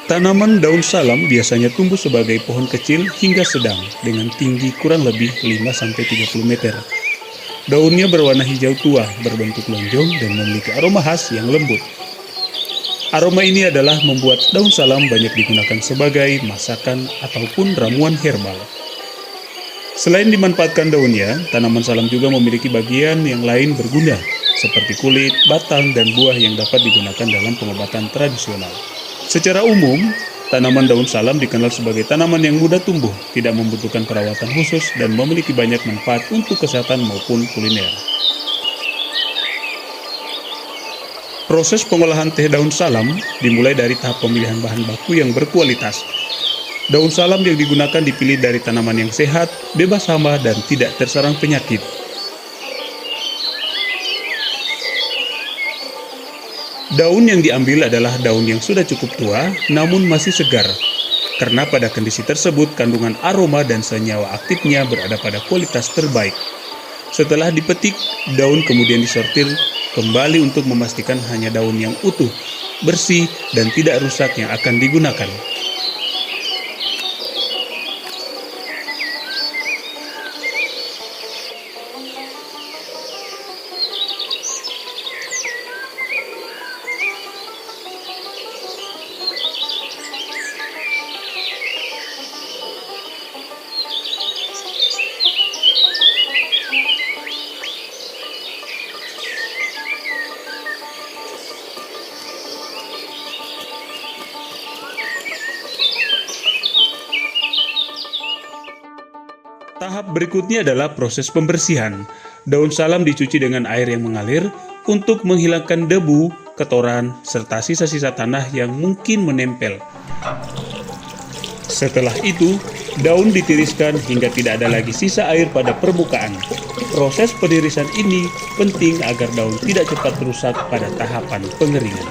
Tanaman daun salam biasanya tumbuh sebagai pohon kecil hingga sedang dengan tinggi kurang lebih 5-30 meter. Daunnya berwarna hijau tua, berbentuk lonjong dan memiliki aroma khas yang lembut. Aroma ini adalah membuat daun salam banyak digunakan sebagai masakan ataupun ramuan herbal. Selain dimanfaatkan daunnya, tanaman salam juga memiliki bagian yang lain berguna, seperti kulit, batang, dan buah yang dapat digunakan dalam pengobatan tradisional. Secara umum, tanaman daun salam dikenal sebagai tanaman yang mudah tumbuh, tidak membutuhkan perawatan khusus, dan memiliki banyak manfaat untuk kesehatan maupun kuliner. Proses pengolahan teh daun salam dimulai dari tahap pemilihan bahan baku yang berkualitas. Daun salam yang digunakan dipilih dari tanaman yang sehat, bebas hama, dan tidak terserang penyakit. Daun yang diambil adalah daun yang sudah cukup tua, namun masih segar. Karena pada kondisi tersebut, kandungan aroma dan senyawa aktifnya berada pada kualitas terbaik. Setelah dipetik, daun kemudian disortir kembali untuk memastikan hanya daun yang utuh, bersih, dan tidak rusak yang akan digunakan. Tahap berikutnya adalah proses pembersihan. Daun salam dicuci dengan air yang mengalir untuk menghilangkan debu, kotoran, serta sisa-sisa tanah yang mungkin menempel. Setelah itu, daun ditiriskan hingga tidak ada lagi sisa air pada permukaan. Proses penirisan ini penting agar daun tidak cepat rusak pada tahapan pengeringan.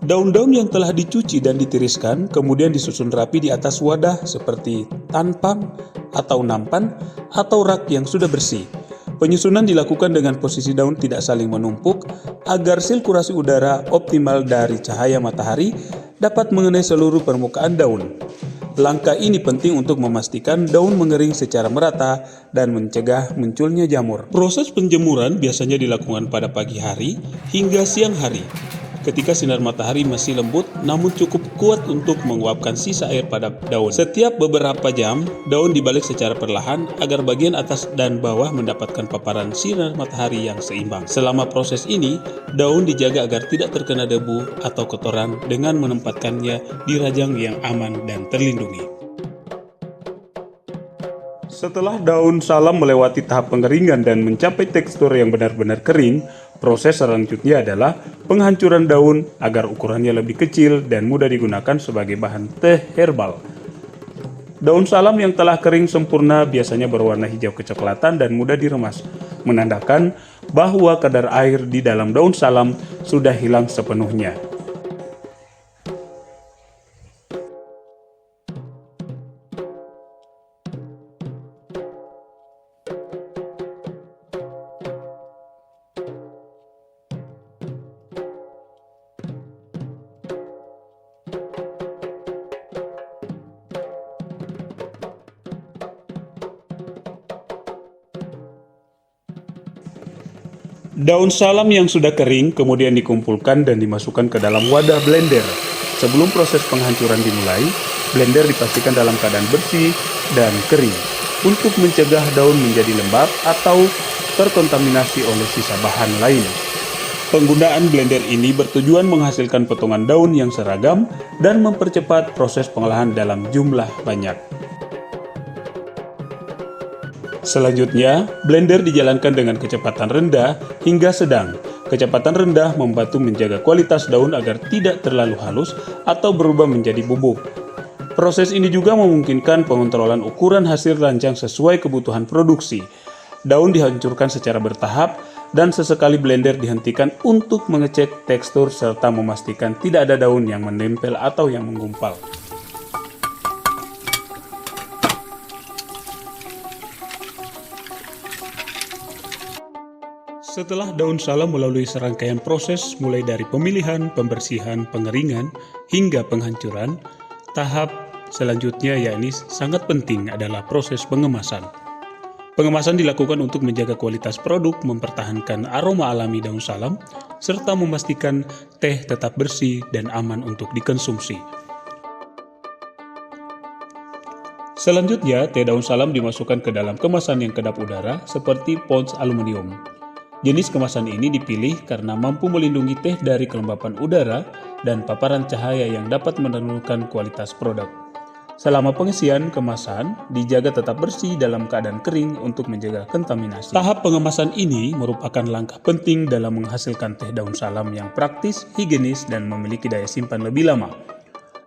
Daun-daun yang telah dicuci dan ditiriskan kemudian disusun rapi di atas wadah seperti tanpam atau nampan atau rak yang sudah bersih. Penyusunan dilakukan dengan posisi daun tidak saling menumpuk agar sirkulasi udara optimal dari cahaya matahari dapat mengenai seluruh permukaan daun. Langkah ini penting untuk memastikan daun mengering secara merata dan mencegah munculnya jamur. Proses penjemuran biasanya dilakukan pada pagi hari hingga siang hari, ketika sinar matahari masih lembut namun cukup kuat untuk menguapkan sisa air pada daun. Setiap beberapa jam, daun dibalik secara perlahan agar bagian atas dan bawah mendapatkan paparan sinar matahari yang seimbang. Selama proses ini, daun dijaga agar tidak terkena debu atau kotoran dengan menempatkannya di rajang yang aman dan terlindungi. Setelah daun salam melewati tahap pengeringan dan mencapai tekstur yang benar-benar kering, proses selanjutnya adalah penghancuran daun agar ukurannya lebih kecil dan mudah digunakan sebagai bahan teh herbal. Daun salam yang telah kering sempurna biasanya berwarna hijau kecoklatan dan mudah diremas, menandakan bahwa kadar air di dalam daun salam sudah hilang sepenuhnya. Daun salam yang sudah kering kemudian dikumpulkan dan dimasukkan ke dalam wadah blender. Sebelum proses penghancuran dimulai, blender dipastikan dalam keadaan bersih dan kering. untuk mencegah daun menjadi lembab atau terkontaminasi oleh sisa bahan lain. Penggunaan blender ini bertujuan menghasilkan potongan daun yang seragam dan mempercepat proses pengolahan dalam jumlah banyak. Selanjutnya, blender dijalankan dengan kecepatan rendah hingga sedang. Kecepatan rendah membantu menjaga kualitas daun agar tidak terlalu halus atau berubah menjadi bubuk. Proses ini juga memungkinkan pengontrolan ukuran hasil rancang sesuai kebutuhan produksi. Daun dihancurkan secara bertahap dan sesekali blender dihentikan untuk mengecek tekstur serta memastikan tidak ada daun yang menempel atau yang menggumpal. Setelah daun salam melalui serangkaian proses mulai dari pemilihan, pembersihan, pengeringan, hingga penghancuran, tahap selanjutnya yakni sangat penting adalah proses pengemasan. Pengemasan dilakukan untuk menjaga kualitas produk, mempertahankan aroma alami daun salam, serta memastikan teh tetap bersih dan aman untuk dikonsumsi. Selanjutnya, teh daun salam dimasukkan ke dalam kemasan yang kedap udara seperti pouch aluminium. Jenis kemasan ini dipilih karena mampu melindungi teh dari kelembapan udara dan paparan cahaya yang dapat menurunkan kualitas produk. Selama pengisian kemasan, dijaga tetap bersih dalam keadaan kering untuk menjaga kontaminasi. Tahap pengemasan ini merupakan langkah penting dalam menghasilkan teh daun salam yang praktis, higienis, dan memiliki daya simpan lebih lama.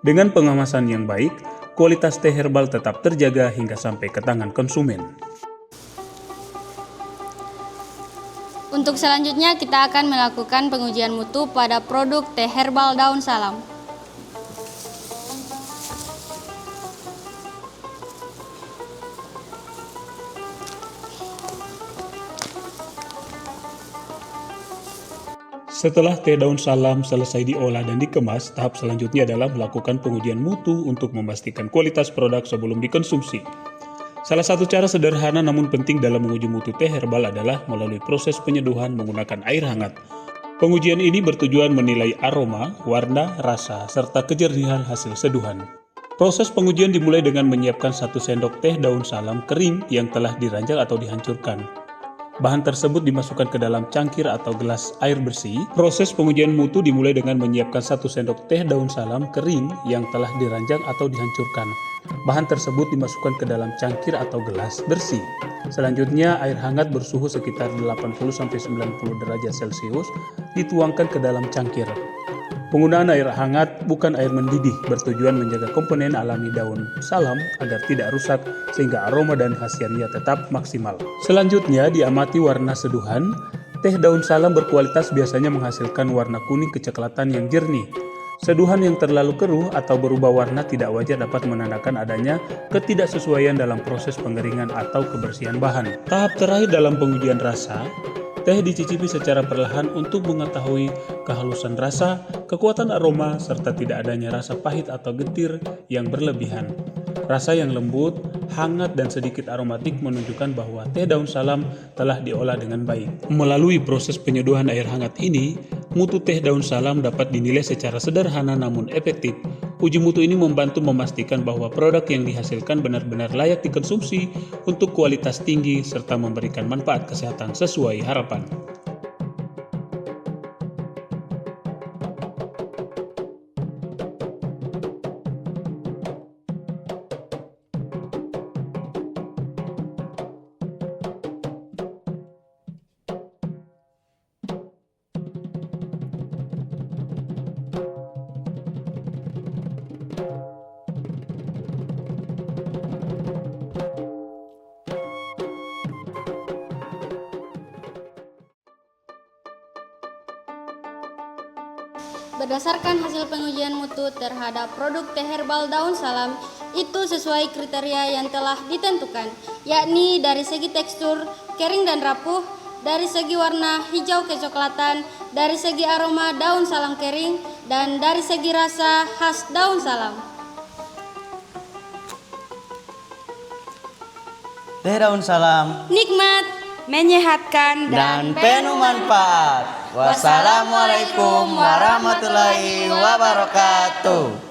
Dengan pengemasan yang baik, kualitas teh herbal tetap terjaga hingga sampai ke tangan konsumen. Untuk selanjutnya kita akan melakukan pengujian mutu pada produk teh herbal daun salam. Setelah teh daun salam selesai diolah dan dikemas, tahap selanjutnya adalah melakukan pengujian mutu untuk memastikan kualitas produk sebelum dikonsumsi. Salah satu cara sederhana namun penting dalam menguji mutu teh herbal adalah melalui proses penyeduhan menggunakan air hangat. Pengujian ini bertujuan menilai aroma, warna, rasa, serta kejernihan hasil seduhan. Proses pengujian dimulai dengan menyiapkan 1 sendok teh daun salam kering yang telah diranjang atau dihancurkan. Bahan tersebut dimasukkan ke dalam cangkir atau gelas air bersih. Proses pengujian mutu dimulai dengan menyiapkan 1 sendok teh daun salam kering yang telah diranjang atau dihancurkan. Bahan tersebut dimasukkan ke dalam cangkir atau gelas bersih. Selanjutnya, air hangat bersuhu sekitar 80-90 derajat Celcius dituangkan ke dalam cangkir. Penggunaan air hangat bukan air mendidih bertujuan menjaga komponen alami daun salam agar tidak rusak sehingga aroma dan khasiatnya tetap maksimal. Selanjutnya, diamati warna seduhan. Teh daun salam berkualitas biasanya menghasilkan warna kuning kecoklatan yang jernih. Seduhan yang terlalu keruh atau berubah warna tidak wajar dapat menandakan adanya ketidaksesuaian dalam proses pengeringan atau kebersihan bahan. Tahap terakhir dalam pengujian rasa, teh dicicipi secara perlahan untuk mengetahui kehalusan rasa, kekuatan aroma, serta tidak adanya rasa pahit atau getir yang berlebihan. Rasa yang lembut, hangat, dan sedikit aromatik menunjukkan bahwa teh daun salam telah diolah dengan baik. Melalui proses penyeduhan air hangat ini, mutu teh daun salam dapat dinilai secara sederhana namun efektif. Uji mutu ini membantu memastikan bahwa produk yang dihasilkan benar-benar layak dikonsumsi untuk kualitas tinggi serta memberikan manfaat kesehatan sesuai harapan. Berdasarkan hasil pengujian mutu terhadap produk teh herbal daun salam, itu sesuai kriteria yang telah ditentukan, yakni dari segi tekstur, kering dan rapuh, dari segi warna hijau kecoklatan, dari segi aroma daun salam kering, dan dari segi rasa khas daun salam. Teh daun salam Nikmat, menyehatkan, dan penuh manfaat. Wassalamualaikum warahmatullahi wabarakatuh.